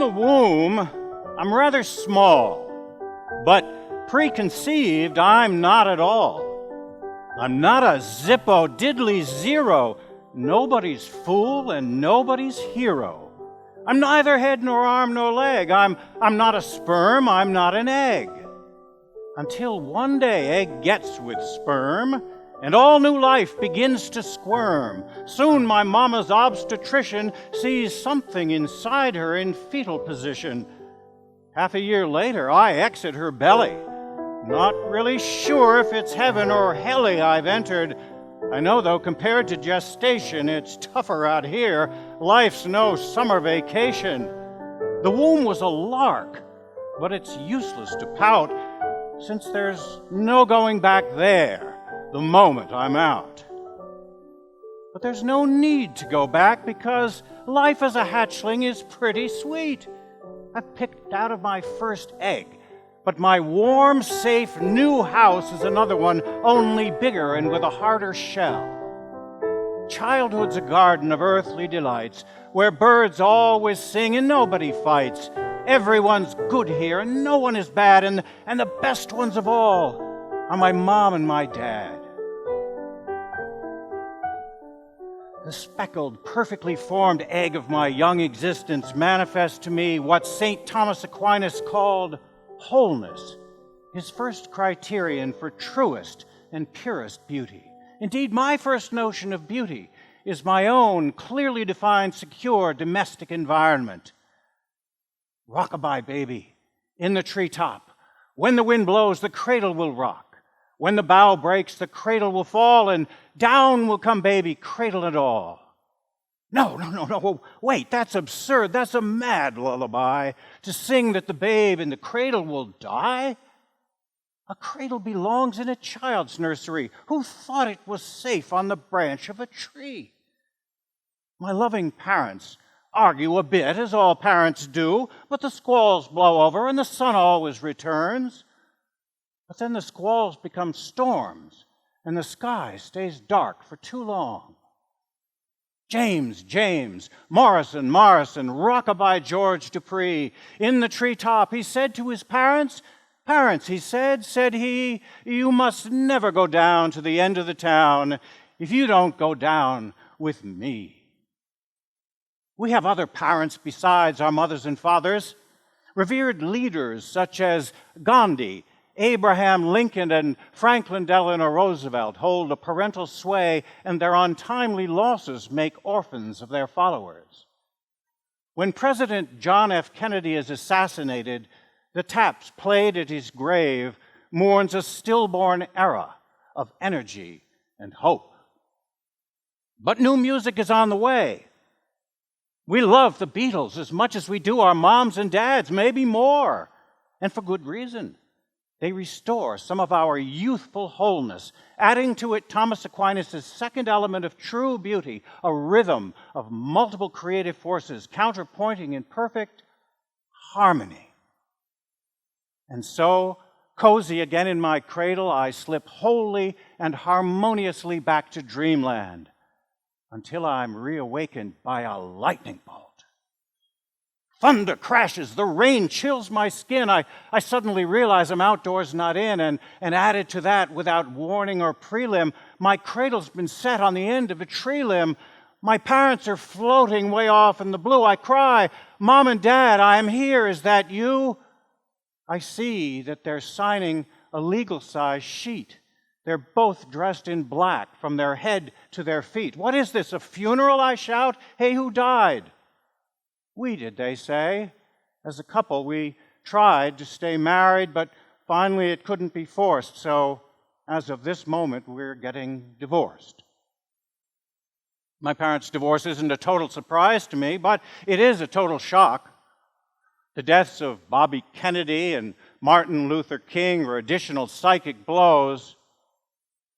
In the womb, I'm rather small, but preconceived, I'm not at all. I'm not a zippo diddly zero, nobody's fool and nobody's hero. I'm neither head nor arm nor leg. I'm not a sperm, I'm not an egg. Until one day egg gets with sperm, and all new life begins to squirm. Soon my mama's obstetrician sees something inside her in fetal position. Half a year later, I exit her belly. Not really sure if it's heaven or helly I've entered. I know, though, compared to gestation, it's tougher out here. Life's no summer vacation. The womb was a lark, but it's useless to pout, since there's no going back there the moment I'm out. But there's no need to go back, because life as a hatchling is pretty sweet. I've picked out of my first egg, but my warm, safe new house is another one, only bigger and with a harder shell. Childhood's a garden of earthly delights, where birds always sing and nobody fights. Everyone's good here and no one is bad, and the best ones of all are my mom and my dad. The speckled, perfectly formed egg of my young existence manifests to me what Saint Thomas Aquinas called wholeness, his first criterion for truest and purest beauty. Indeed, my first notion of beauty is my own clearly defined, secure domestic environment. Rock-a-bye, baby, in the treetop. When the wind blows, the cradle will rock. When the bough breaks, the cradle will fall, and down will come baby, cradle and all. No, wait, that's absurd. That's a mad lullaby, to sing that the babe in the cradle will die. A cradle belongs in a child's nursery. Who thought it was safe on the branch of a tree? My loving parents argue a bit, as all parents do, but the squalls blow over and the sun always returns. But then the squalls become storms, and the sky stays dark for too long. James, Morrison, rock-a-bye George Dupree. In the treetop, he said to his parents, he said he, you must never go down to the end of the town if you don't go down with me. We have other parents besides our mothers and fathers, revered leaders such as Gandhi, Abraham Lincoln, and Franklin Delano Roosevelt hold a parental sway, and their untimely losses make orphans of their followers. When President John F. Kennedy is assassinated, the taps played at his grave mourns a stillborn era of energy and hope. But new music is on the way. We love the Beatles as much as we do our moms and dads, maybe more, and for good reason. They restore some of our youthful wholeness, adding to it Thomas Aquinas' second element of true beauty, a rhythm of multiple creative forces counterpointing in perfect harmony. And so, cozy again in my cradle, I slip wholly and harmoniously back to dreamland until I'm reawakened by a lightning bolt. Thunder crashes, the rain chills my skin. I suddenly realize I'm outdoors, not in, and added to that, without warning or prelim, my cradle's been set on the end of a tree limb. My parents are floating way off in the blue. I cry, Mom and Dad, I am here. Is that you? I see that they're signing a legal-size sheet. They're both dressed in black from their head to their feet. What is this, a funeral? I shout. Hey, who died? We did, they say. As a couple, we tried to stay married, but finally it couldn't be forced, so as of this moment, we're getting divorced. My parents' divorce isn't a total surprise to me, but it is a total shock. The deaths of Bobby Kennedy and Martin Luther King are additional psychic blows,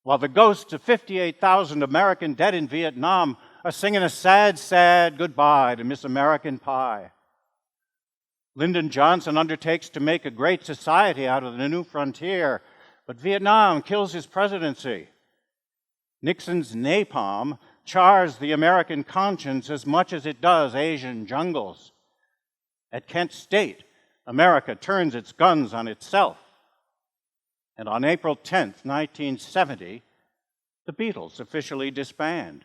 while the ghosts of 58,000 American dead in Vietnam are singing a sad, sad goodbye to Miss American Pie. Lyndon Johnson undertakes to make a great society out of the new frontier, but Vietnam kills his presidency. Nixon's napalm chars the American conscience as much as it does Asian jungles. At Kent State, America turns its guns on itself. And on April 10th, 1970, the Beatles officially disband.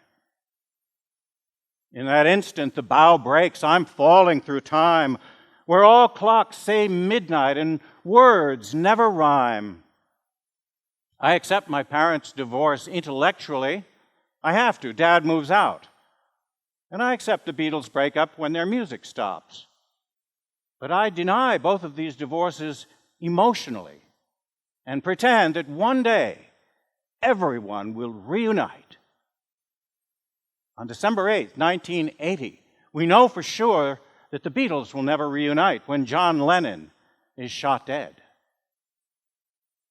In that instant, the bow breaks. I'm falling through time, where all clocks say midnight and words never rhyme. I accept my parents' divorce intellectually. I have to. Dad moves out. And I accept the Beatles' breakup when their music stops. But I deny both of these divorces emotionally and pretend that one day everyone will reunite. On December 8th, 1980, we know for sure that the Beatles will never reunite when John Lennon is shot dead.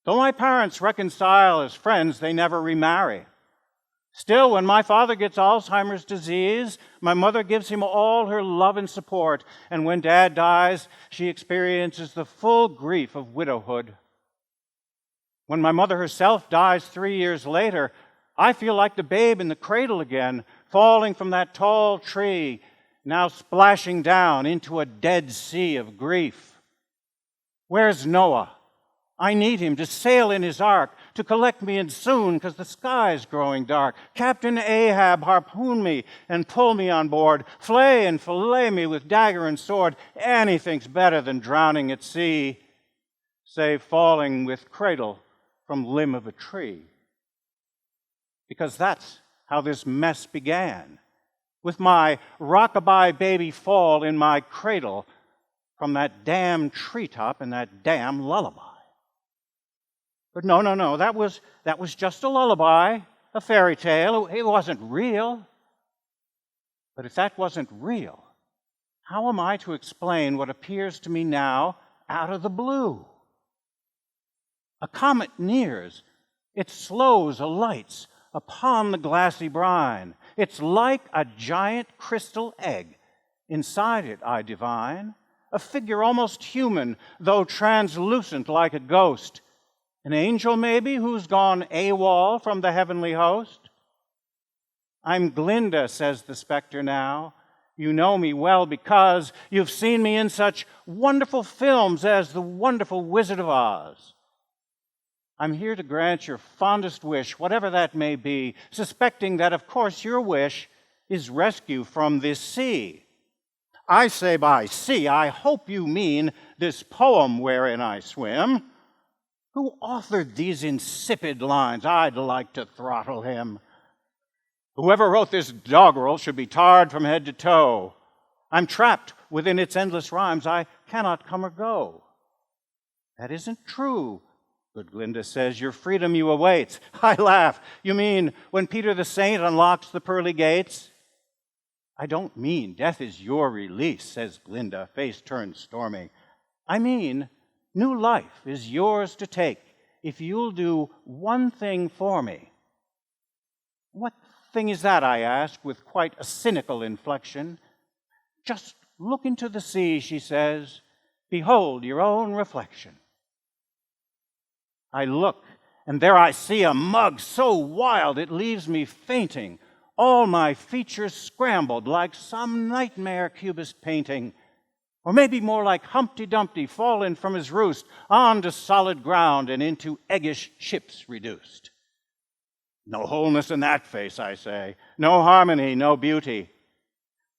Though my parents reconcile as friends, they never remarry. Still, when my father gets Alzheimer's disease, my mother gives him all her love and support, and when Dad dies, she experiences the full grief of widowhood. When my mother herself dies 3 years later, I feel like the babe in the cradle again, falling from that tall tree, now splashing down into a dead sea of grief. Where's Noah? I need him to sail in his ark, to collect me in soon, because the sky's growing dark. Captain Ahab, harpoon me and pull me on board. Flay and fillet me with dagger and sword. Anything's better than drowning at sea, save falling with cradle from limb of a tree. Because that's how this mess began, with my rockabye baby fall in my cradle from that damn treetop and that damn lullaby. But no, that was just a lullaby, a fairy tale. It wasn't real. But if that wasn't real, how am I to explain what appears to me now out of the blue? A comet nears. It slows, alights upon the glassy brine. It's like a giant crystal egg. Inside it I divine a figure almost human, though translucent like a ghost. An angel, maybe, who's gone AWOL from the heavenly host? I'm Glinda, says the specter now. You know me well because you've seen me in such wonderful films as The Wonderful Wizard of Oz. I'm here to grant your fondest wish, whatever that may be, suspecting that, of course, your wish is rescue from this sea. I say by sea, I hope you mean this poem wherein I swim. Who authored these insipid lines? I'd like to throttle him. Whoever wrote this doggerel should be tarred from head to toe. I'm trapped within its endless rhymes. I cannot come or go. That isn't true, good Glinda says. Your freedom you awaits. I laugh. You mean when Peter the Saint unlocks the pearly gates? I don't mean death is your release, says Glinda, face turned stormy. I mean new life is yours to take if you'll do one thing for me. What thing is that, I ask, with quite a cynical inflection. Just look into the sea, she says. Behold your own reflection. I look, and there I see a mug so wild it leaves me fainting, all my features scrambled like some nightmare cubist painting. Or maybe more like Humpty Dumpty fallen from his roost onto solid ground and into eggish ships reduced. No wholeness in that face, I say. No harmony, no beauty.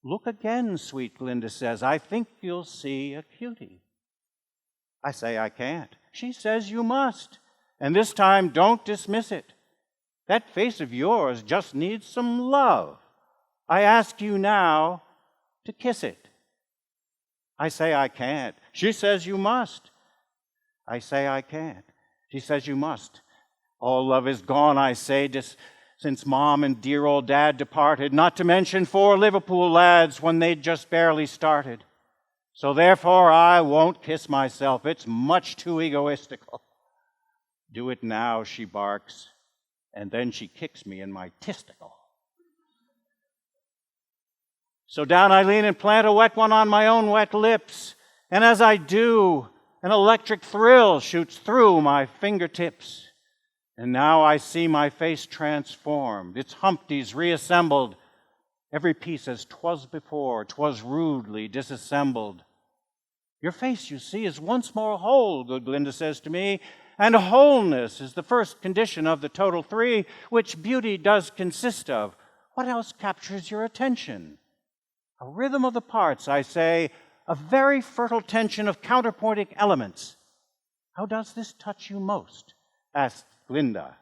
Look again, sweet Glinda says. I think you'll see a cutie. I say I can't. She says you must. And this time, don't dismiss it. That face of yours just needs some love. I ask you now to kiss it. I say I can't. She says you must. I say I can't. She says you must. All love is gone, I say, since Mom and dear old Dad departed, not to mention 4 Liverpool lads when they'd just barely started. So therefore I won't kiss myself. It's much too egoistical. Do it now, she barks, and then she kicks me in my testicle. So down I lean and plant a wet one on my own wet lips, and as I do, an electric thrill shoots through my fingertips. And now I see my face transformed, its Humpties reassembled, every piece as 'twas before, 'twas rudely disassembled. Your face, you see, is once more whole, good Glinda says to me, and wholeness is the first condition of the total three, which beauty does consist of. What else captures your attention? A rhythm of the parts, I say, a very fertile tension of counterpointing elements. How does this touch you most? Asks Glinda.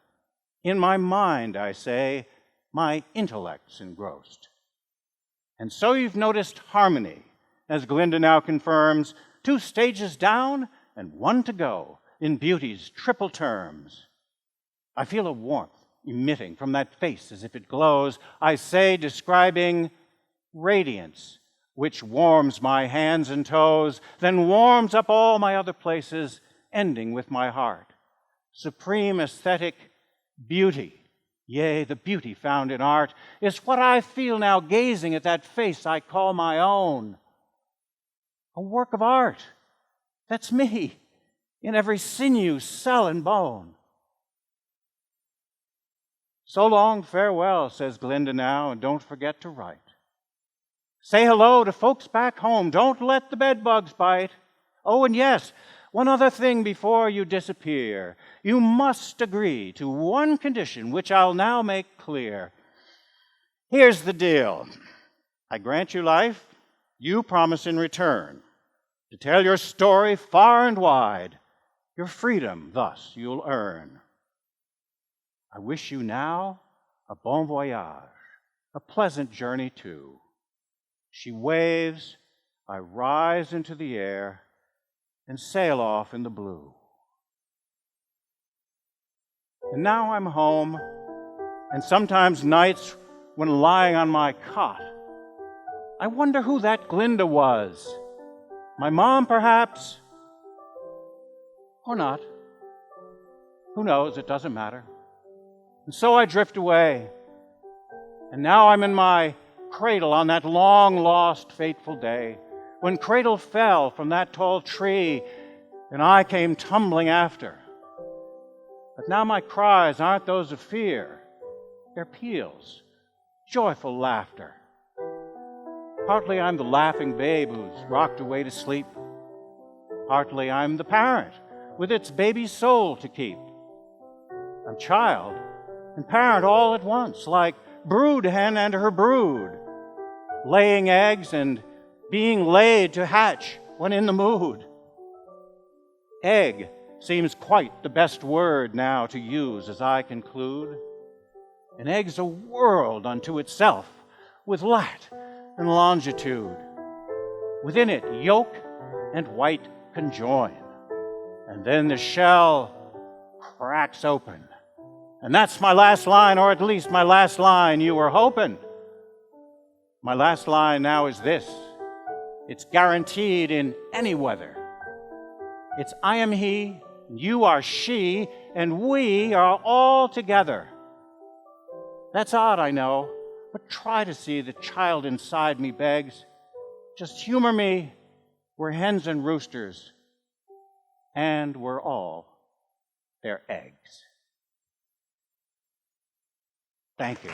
In my mind, I say, my intellect's engrossed. And so you've noticed harmony, as Glinda now confirms, 2 stages down and 1 to go in beauty's triple terms. I feel a warmth emitting from that face as if it glows, I say, describing radiance, which warms my hands and toes, then warms up all my other places, ending with my heart. Supreme aesthetic beauty, yea, the beauty found in art, is what I feel now gazing at that face I call my own. A work of art. That's me, in every sinew, cell, and bone. So long, farewell, says Glinda now, and don't forget to write. Say hello to folks back home. Don't let the bedbugs bite. Oh, and yes, one other thing before you disappear. You must agree to one condition, which I'll now make clear. Here's the deal. I grant you life. You promise in return to tell your story far and wide. Your freedom thus you'll earn. I wish you now a bon voyage, a pleasant journey too. She waves, I rise into the air and sail off in the blue. And now I'm home, and sometimes nights when lying on my cot, I wonder who that Glinda was. My mom, perhaps, or not. Who knows? It doesn't matter. And so I drift away, and now I'm in my cradle on that long-lost, fateful day, when Cradle fell from that tall tree, and I came tumbling after. But now my cries aren't those of fear. They're peals, joyful laughter. Partly I'm the laughing babe who's rocked away to sleep. Partly I'm the parent with its baby soul to keep. I'm child and parent all at once, like brood hen and her brood, laying eggs and being laid to hatch when in the mood. Egg seems quite the best word now to use as I conclude. An egg's a world unto itself, with lat and longitude. Within it, yolk and white conjoin, and then the shell cracks open. And that's my last line, or at least my last line you were hoping. My last line now is this. It's guaranteed in any weather. It's I am he, you are she, and we are all together. That's odd, I know, but try to see the child inside me begs. Just humor me, we're hens and roosters, and we're all their eggs. Thank you.